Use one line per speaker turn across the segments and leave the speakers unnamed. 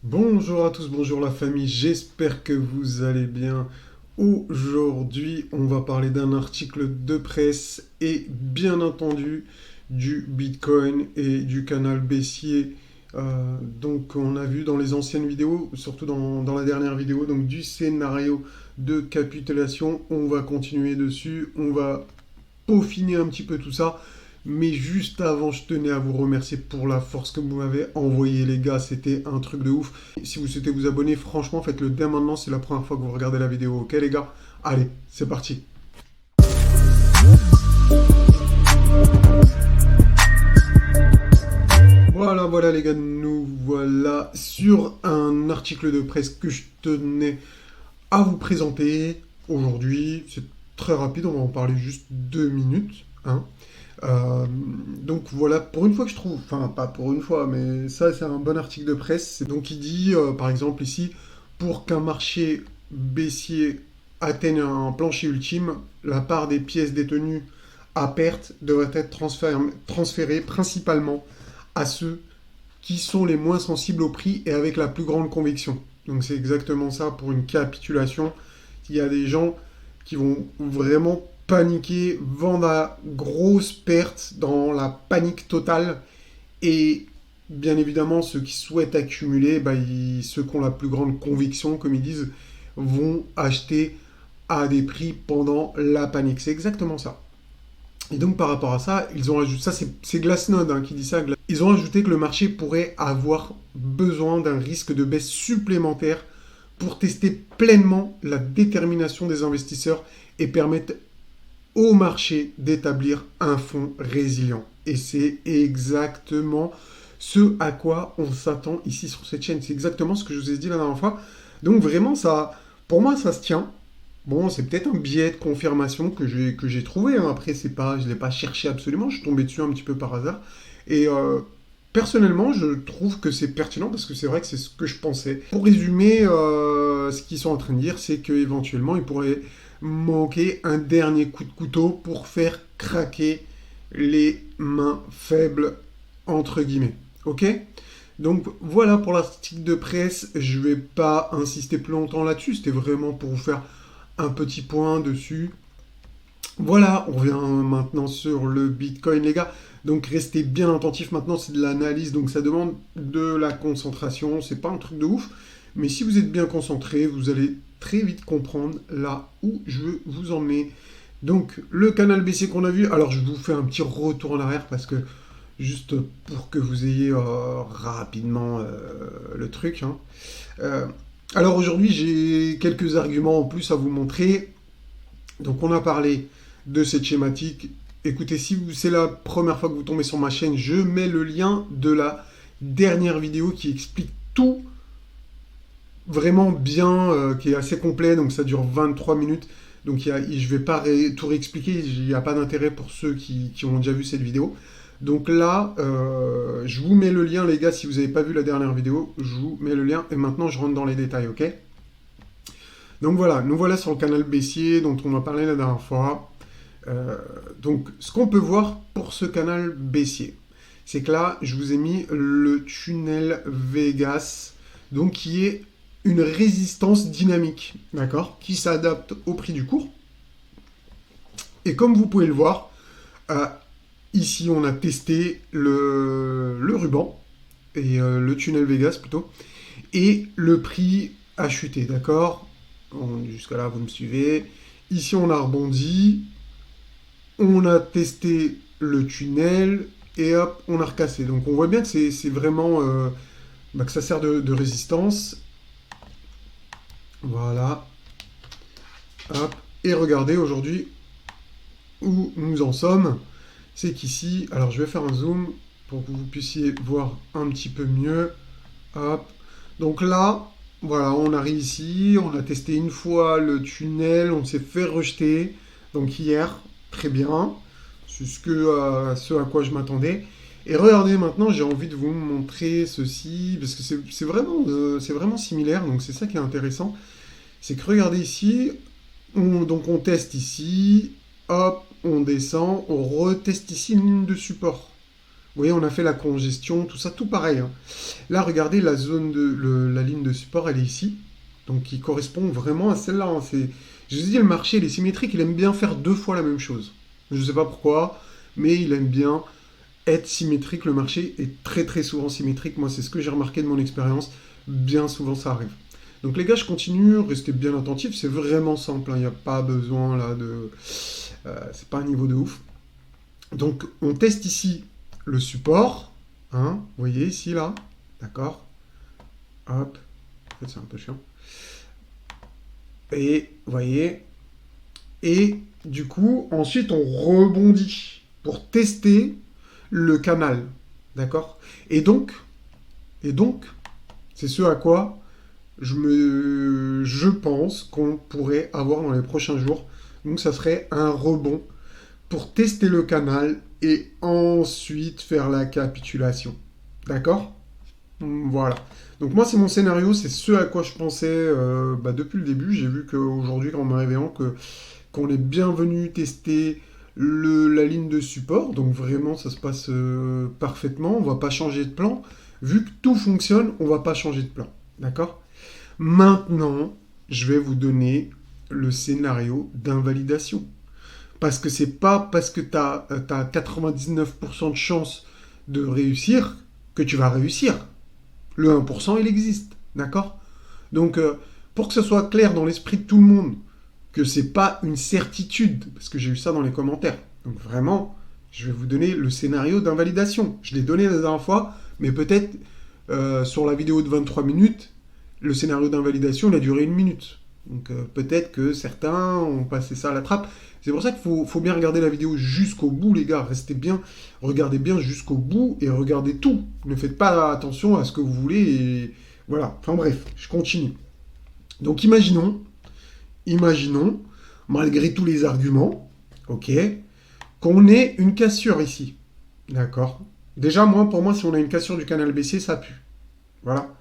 Bonjour à tous, bonjour la famille, j'espère que vous allez bien. Aujourd'hui, on va parler d'un article de presse et bien entendu du Bitcoin et du canal baissier. Donc on a vu dans les anciennes vidéos, surtout dans la dernière vidéo, donc du scénario de capitulation. On va continuer dessus, on va peaufiner un petit peu tout ça. Mais juste avant, je tenais à vous remercier pour la force que vous m'avez envoyée, les gars. C'était un truc de ouf. Si vous souhaitez vous abonner, franchement, faites-le dès maintenant. C'est la première fois que vous regardez la vidéo. Ok, les gars? Allez, c'est parti. Voilà, voilà, les gars. Nous voilà sur un article de presse que je tenais à vous présenter aujourd'hui. C'est très rapide. On va en parler juste 2 minutes, hein. Euh, donc voilà, pour une fois que je trouve, enfin pas pour une fois, mais ça c'est un bon article de presse. Donc il dit, par exemple ici, pour qu'un marché baissier atteigne un plancher ultime, la part des pièces détenues à perte devrait être transférée principalement à ceux qui sont les moins sensibles au prix et avec la plus grande conviction. Donc c'est exactement ça pour une capitulation. Il y a des gens qui vont vraiment paniquer, vendre à grosse perte dans la panique totale. Et bien évidemment, ceux qui souhaitent accumuler, ceux qui ont la plus grande conviction, comme ils disent, vont acheter à des prix pendant la panique. C'est exactement ça. Et donc par rapport à ça, ils ont ajouté, ça c'est Glassnode qui dit ça, ils ont ajouté que le marché pourrait avoir besoin d'un risque de baisse supplémentaire pour tester pleinement la détermination des investisseurs et permettre au marché d'établir un fonds résilient. Et c'est exactement ce à quoi on s'attend ici sur cette chaîne. C'est exactement ce que je vous ai dit la dernière fois. Donc vraiment, ça, pour moi, ça se tient. Bon, c'est peut-être un biais de confirmation que j'ai trouvé, hein. Après, c'est pas, je ne l'ai pas cherché absolument. Je suis tombé dessus un petit peu par hasard. Et personnellement, je trouve que c'est pertinent parce que c'est vrai que c'est ce que je pensais. Pour résumer, ce qu'ils sont en train de dire, c'est qu'éventuellement, ils pourraient manquer un dernier coup de couteau pour faire craquer les mains faibles, entre guillemets. Ok? Donc voilà pour l'article de presse. Je vais pas insister plus longtemps là-dessus. C'était vraiment pour vous faire un petit point dessus. Voilà, on revient maintenant sur le Bitcoin, les gars. Donc restez bien attentifs. Maintenant, c'est de l'analyse, donc ça demande de la concentration. C'est pas un truc de ouf, mais si vous êtes bien concentré, vous allez très vite comprendre là où je veux vous emmener. Donc le canal baissier qu'on a vu. Alors je vous fais un petit retour en arrière parce que juste pour que vous ayez rapidement le truc, hein. Euh, alors aujourd'hui, j'ai quelques arguments en plus à vous montrer. Donc on a parlé de cette schématique. Écoutez, si c'est la première fois que vous tombez sur ma chaîne, je mets le lien de la dernière vidéo qui explique tout vraiment bien, qui est assez complet, donc ça dure 23 minutes. Donc je ne vais pas tout réexpliquer, il n'y a pas d'intérêt pour ceux qui ont déjà vu cette vidéo. Donc là, je vous mets le lien, les gars, si vous n'avez pas vu la dernière vidéo, je vous mets le lien, et maintenant je rentre dans les détails, ok? Donc voilà, nous voilà sur le canal baissier dont on a parlé la dernière fois. Donc ce qu'on peut voir pour ce canal baissier, c'est que là, je vous ai mis le tunnel Vegas, donc qui est une résistance dynamique, d'accord, qui s'adapte au prix du cours. Et comme vous pouvez le voir, euh, ici on a testé le ruban, et le tunnel Vegas plutôt, et le prix a chuté, d'accord. Jusqu'à là, vous me suivez. Ici, on a rebondi, on a testé le tunnel, et hop, on a recassé. Donc on voit bien que c'est vraiment que ça sert de résistance. Voilà. Hop. Et regardez aujourd'hui où nous en sommes. C'est qu'ici, alors je vais faire un zoom pour que vous puissiez voir un petit peu mieux. Hop. Donc là, voilà, on arrive ici, on a testé une fois le tunnel, on s'est fait rejeter. Donc hier, très bien. C'est ce à quoi je m'attendais. Et regardez maintenant, j'ai envie de vous montrer ceci, parce que c'est vraiment similaire, donc c'est ça qui est intéressant. C'est que regardez ici, donc on teste ici, hop, on descend, on reteste ici une ligne de support. Vous voyez, on a fait la congestion, tout ça, tout pareil, hein. Là, regardez, la zone la ligne de support, elle est ici. Donc, qui correspond vraiment à celle-là, hein. Je vous ai dit, le marché, il est symétrique, il aime bien faire deux fois la même chose. Je ne sais pas pourquoi, mais il aime bien être symétrique. Le marché est très très souvent symétrique. Moi, c'est ce que j'ai remarqué de mon expérience. Bien souvent, ça arrive. Donc les gars, je continue, restez bien attentifs. C'est vraiment simple, hein. Il n'y a pas besoin là de... c'est pas un niveau de ouf. Donc on teste ici le support. Hein, vous voyez ici là. D'accord. Hop. En fait, c'est un peu chiant. Et vous voyez. Et du coup, ensuite, on rebondit pour tester le canal. D'accord. Et donc, c'est ce à quoi je pense qu'on pourrait avoir dans les prochains jours. Donc, ça serait un rebond pour tester le canal et ensuite faire la capitulation. D'accord? Voilà. Donc moi, c'est mon scénario, c'est ce à quoi je pensais depuis le début. J'ai vu qu'aujourd'hui, en me réveillant, qu'on est bienvenu tester la ligne de support. Donc vraiment, ça se passe parfaitement. On va pas changer de plan. Vu que tout fonctionne, on va pas changer de plan. D'accord? Maintenant, je vais vous donner le scénario d'invalidation. Parce que c'est pas parce que tu as 99% de chance de réussir que tu vas réussir. Le 1%, il existe. D'accord? Donc, pour que ce soit clair dans l'esprit de tout le monde, que c'est pas une certitude, parce que j'ai eu ça dans les commentaires. Donc vraiment, je vais vous donner le scénario d'invalidation. Je l'ai donné la dernière fois, mais peut-être sur la vidéo de 23 minutes, le scénario d'invalidation, il a duré 1 minute. Donc peut-être que certains ont passé ça à la trappe. C'est pour ça qu'il faut bien regarder la vidéo jusqu'au bout, les gars. Restez bien, regardez bien jusqu'au bout et regardez tout. Ne faites pas attention à ce que vous voulez et voilà. Enfin bref, je continue. Donc imaginons, malgré tous les arguments, ok, qu'on ait une cassure ici. D'accord? Déjà, pour moi, si on a une cassure du canal baissier, ça pue. Voilà.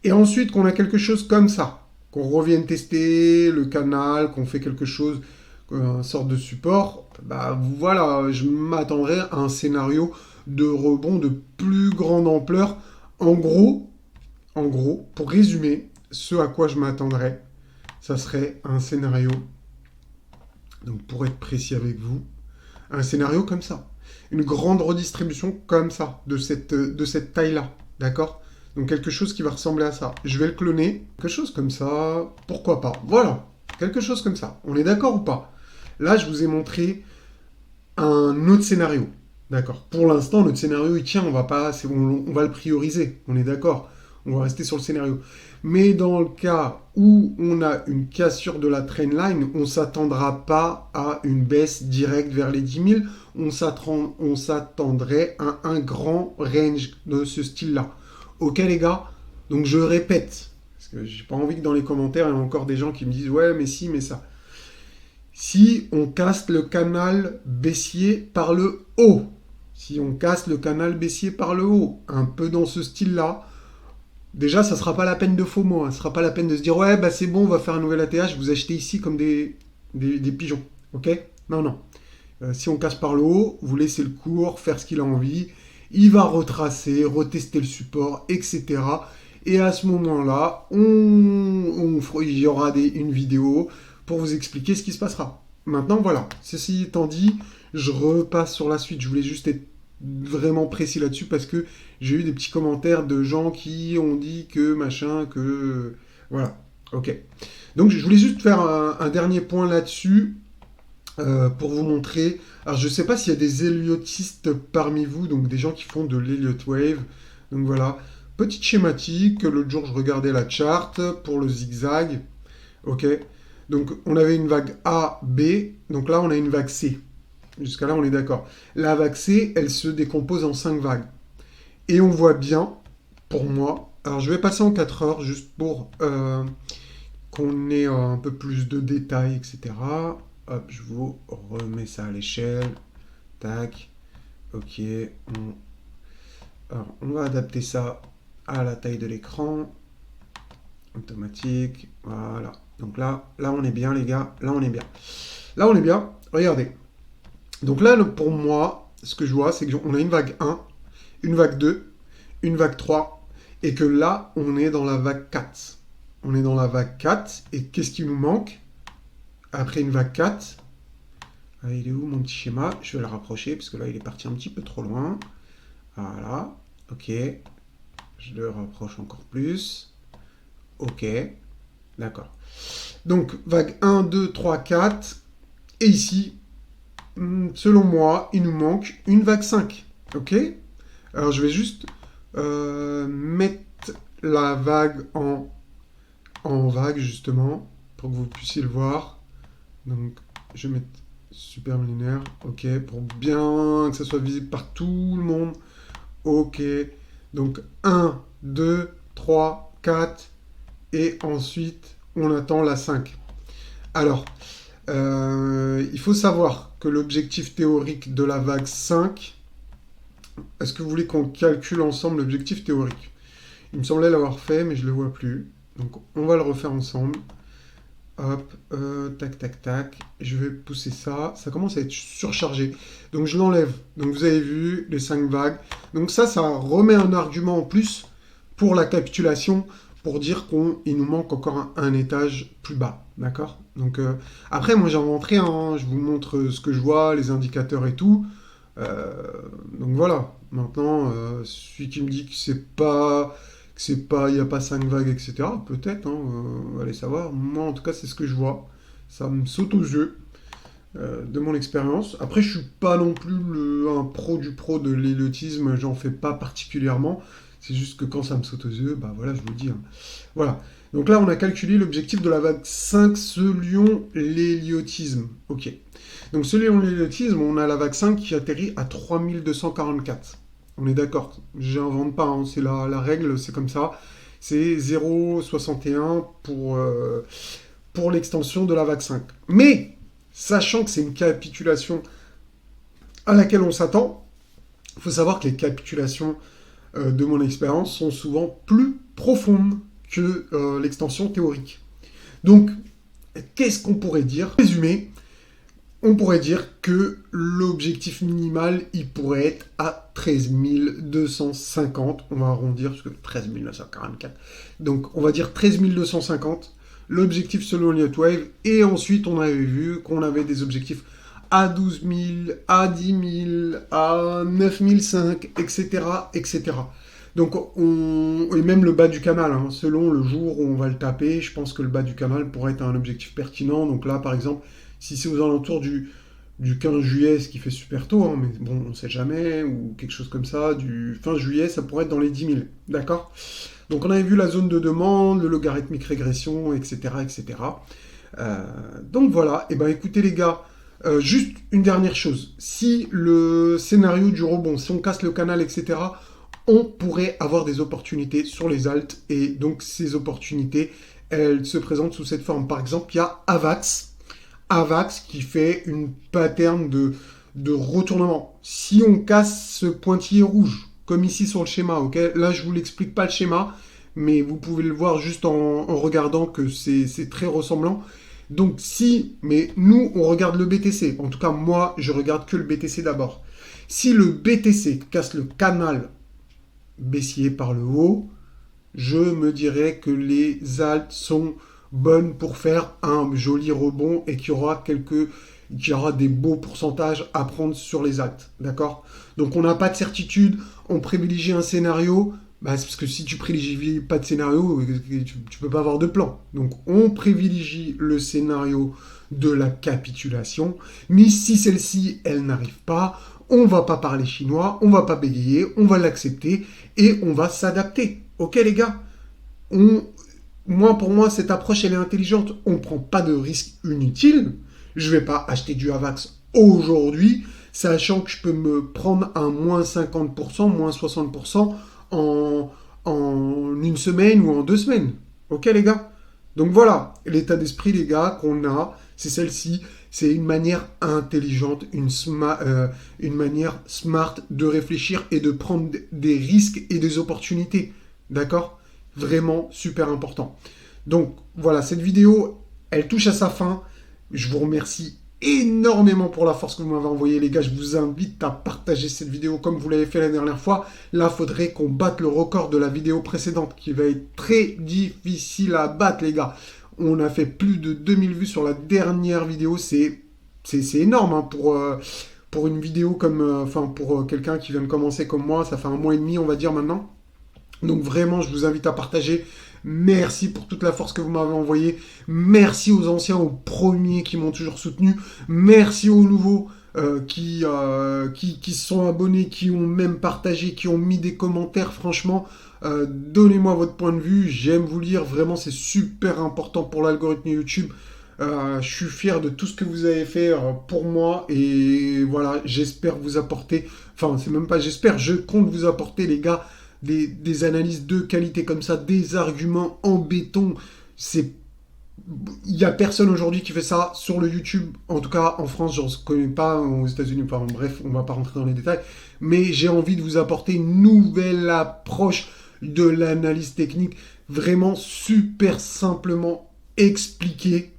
Et ensuite, qu'on a quelque chose comme ça. Qu'on revienne tester le canal, qu'on fait quelque chose, une sorte de support. Bah voilà, je m'attendrais à un scénario de rebond de plus grande ampleur. En gros, pour résumer, ce à quoi je m'attendrais, ça serait un scénario, donc pour être précis avec vous, un scénario comme ça. Une grande redistribution comme ça, de cette taille-là. D'accord? Donc quelque chose qui va ressembler à ça. Je vais le cloner. Quelque chose comme ça, pourquoi pas. Voilà, quelque chose comme ça. On est d'accord ou pas? Là, je vous ai montré un autre scénario. D'accord? Pour l'instant, notre scénario, il tient. On va le prioriser. On est d'accord? On va rester sur le scénario. Mais dans le cas où on a une cassure de la trendline, on ne s'attendra pas à une baisse directe vers les 10 000. On s'attendrait à un grand range de ce style-là. Ok les gars? Donc je répète, parce que j'ai pas envie que dans les commentaires, il y ait encore des gens qui me disent « Ouais, mais si, mais ça ». Si on casse le canal baissier par le haut, un peu dans ce style-là, déjà, ça sera pas la peine de FOMO, hein. Ça sera pas la peine de se dire ouais, bah c'est bon, on va faire un nouvel ATH, vous achetez ici comme des pigeons, ok? Non, non. Si on casse par le haut, vous laissez le cours faire ce qu'il a envie, il va retracer, retester le support, etc. Et à ce moment-là, il y aura une vidéo pour vous expliquer ce qui se passera. Maintenant, voilà. Ceci étant dit, je repasse sur la suite. Je voulais juste être vraiment précis là-dessus parce que j'ai eu des petits commentaires de gens qui ont dit que machin, que... Voilà, ok. Donc je voulais juste faire un dernier point là-dessus pour vous montrer. Alors je ne sais pas s'il y a des héliotistes parmi vous, donc des gens qui font de l'Elliott Wave. Donc voilà, petite schématique. L'autre jour je regardais la charte pour le zigzag. Ok. Donc on avait une vague A, B. Donc là on a une vague C. Jusqu'à là, on est d'accord. La vague C, elle se décompose en 5 vagues. Et on voit bien, pour moi... Alors, je vais passer en 4 heures, juste pour qu'on ait un peu plus de détails, etc. Hop, je vous remets ça à l'échelle. Tac. Ok. Alors, on va adapter ça à la taille de l'écran. Automatique. Voilà. Donc là, on est bien, les gars. Là, on est bien. Là, on est bien. Regardez. Donc là, pour moi, ce que je vois, c'est qu'on a une vague 1 une vague 2, une vague 3, et que là, on est dans la vague 4. On est dans la vague 4, et qu'est-ce qui nous manque après une vague 4? Ah, il est où mon petit schéma? Je vais le rapprocher, parce que là, il est parti un petit peu trop loin. Voilà, ok. Je le rapproche encore plus. Ok, d'accord. Donc, vague 1, 2, 3, 4. Et ici, selon moi, il nous manque une vague 5. Ok? Alors, je vais juste mettre la vague en vague, justement, pour que vous puissiez le voir. Donc, je vais mettre super linéaire. Ok, pour bien que ça soit visible par tout le monde. Ok. Donc, 1, 2, 3, 4. Et ensuite, on attend la 5. Alors, il faut savoir que l'objectif théorique de la vague 5, est-ce que vous voulez qu'on calcule ensemble l'objectif théorique? Il me semblait l'avoir fait, mais je ne le vois plus. Donc, on va le refaire ensemble. Hop, tac, tac, tac. Je vais pousser ça. Ça commence à être surchargé. Donc, je l'enlève. Donc, vous avez vu les 5 vagues. Donc, ça remet un argument en plus pour la capitulation, pour dire qu'il nous manque encore un étage plus bas. D'accord? Donc, après, moi, j'invente rien, hein. Je vous montre ce que je vois, les indicateurs et tout. Donc, voilà. Maintenant, celui qui me dit que il n'y a pas 5 vagues, etc., peut-être, hein, allez savoir. Moi, en tout cas, c'est ce que je vois. Ça me saute aux yeux de mon expérience. Après, je suis pas non plus un pro du pro de l'éliothisme, j'en fais pas particulièrement. C'est juste que quand ça me saute aux yeux, bah voilà, je vous le dis, hein. Voilà. Donc là, on a calculé l'objectif de la vague 5 selon l'héliotisme. Ok. Donc selon l'héliotisme, on a la vague 5 qui atterrit à 3244. On est d'accord. J'invente pas, hein. C'est la règle, c'est comme ça. C'est 0,61 pour l'extension de la vague 5. Mais, sachant que c'est une capitulation à laquelle on s'attend, il faut savoir que les capitulations de mon expérience sont souvent plus profondes que l'extension théorique. Donc, qu'est-ce qu'on pourrait dire? Résumé, on pourrait dire que l'objectif minimal, il pourrait être à 13 250. On va arrondir, parce que 13 944. Donc, on va dire 13 250. L'objectif selon Elliott-Wave. Et ensuite, on avait vu qu'on avait des objectifs à 12 000, à 10 000, à 9 500, etc., etc. Donc, et même le bas du canal, hein, selon le jour où on va le taper, je pense que le bas du canal pourrait être un objectif pertinent. Donc là, par exemple, si c'est aux alentours du 15 juillet, ce qui fait super tôt, hein, mais bon, on ne sait jamais, ou quelque chose comme ça, du fin juillet, ça pourrait être dans les 10 000, d'accord? Donc on avait vu la zone de demande, le logarithmique régression, etc., etc. Donc voilà, et ben écoutez les gars, juste une dernière chose, si le scénario du rebond, si on casse le canal, etc., on pourrait avoir des opportunités sur les alts, et donc ces opportunités, elles se présentent sous cette forme. Par exemple, il y a AVAX qui fait une pattern de retournement. Si on casse ce pointillé rouge, comme ici sur le schéma, ok? Là, je vous l'explique pas le schéma, mais vous pouvez le voir juste en regardant que c'est très ressemblant. Donc mais nous, on regarde le BTC. En tout cas, moi, je regarde que le BTC d'abord. Si le BTC casse le canal baissier par le haut, je me dirais que les alts sont bonnes pour faire un joli rebond et qu'il y aura des beaux pourcentages à prendre sur les alts. D'accord? Donc on n'a pas de certitude, on privilégie un scénario, bah, c'est parce que si tu privilégies pas de scénario, tu peux pas avoir de plan. Donc on privilégie le scénario de la capitulation, mais si celle-ci, elle n'arrive pas, on va pas parler chinois, on va pas bégayer, on va l'accepter et on va s'adapter. Ok les gars? Pour moi, cette approche, elle est intelligente. On ne prend pas de risques inutiles. Je ne vais pas acheter du AVAX aujourd'hui, sachant que je peux me prendre un moins 50%, moins 60% en une semaine ou en 2 semaines. Ok les gars? Donc voilà, l'état d'esprit les gars qu'on a, c'est celle-ci. C'est une manière intelligente, une manière smart de réfléchir et de prendre des risques et des opportunités. D'accord? Vraiment super important. Donc voilà, cette vidéo, elle touche à sa fin. Je vous remercie énormément pour la force que vous m'avez envoyée, les gars. Je vous invite à partager cette vidéo comme vous l'avez fait la dernière fois. Là, il faudrait qu'on batte le record de la vidéo précédente, qui va être très difficile à battre, les gars. On a fait plus de 2000 vues sur la dernière vidéo. C'est énorme hein, pour une vidéo comme... Enfin, pour quelqu'un qui vient de commencer comme moi. Ça fait un mois et demi, on va dire, maintenant. Donc vraiment, je vous invite à partager. Merci pour toute la force que vous m'avez envoyée. Merci aux anciens, aux premiers qui m'ont toujours soutenu. Merci aux nouveaux qui se sont abonnés, qui ont même partagé, qui ont mis des commentaires. Franchement, donnez-moi votre point de vue. J'aime vous lire. Vraiment, c'est super important pour l'algorithme YouTube. Je suis fier de tout ce que vous avez fait pour moi. Et voilà, j'espère vous apporter... Enfin, c'est même pas j'espère, je compte vous apporter, les gars, des analyses de qualité comme ça, des arguments en béton. C'est Il n'y a personne aujourd'hui qui fait ça sur le YouTube. En tout cas, en France, je ne connais pas, aux États-Unis. Enfin, bref, on ne va pas rentrer dans les détails. Mais j'ai envie de vous apporter une nouvelle approche de l'analyse technique. Vraiment super simplement expliquée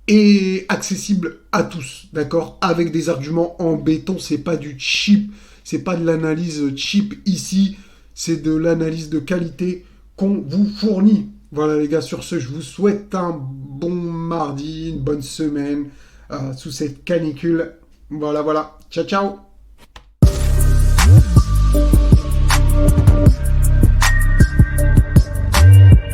et accessible à tous. D'accord? Avec des arguments en béton. C'est pas du cheap. C'est pas de l'analyse cheap ici. C'est de l'analyse de qualité qu'on vous fournit. Voilà les gars, sur ce, je vous souhaite un bon mardi, une bonne semaine sous cette canicule. Voilà, voilà. Ciao, ciao.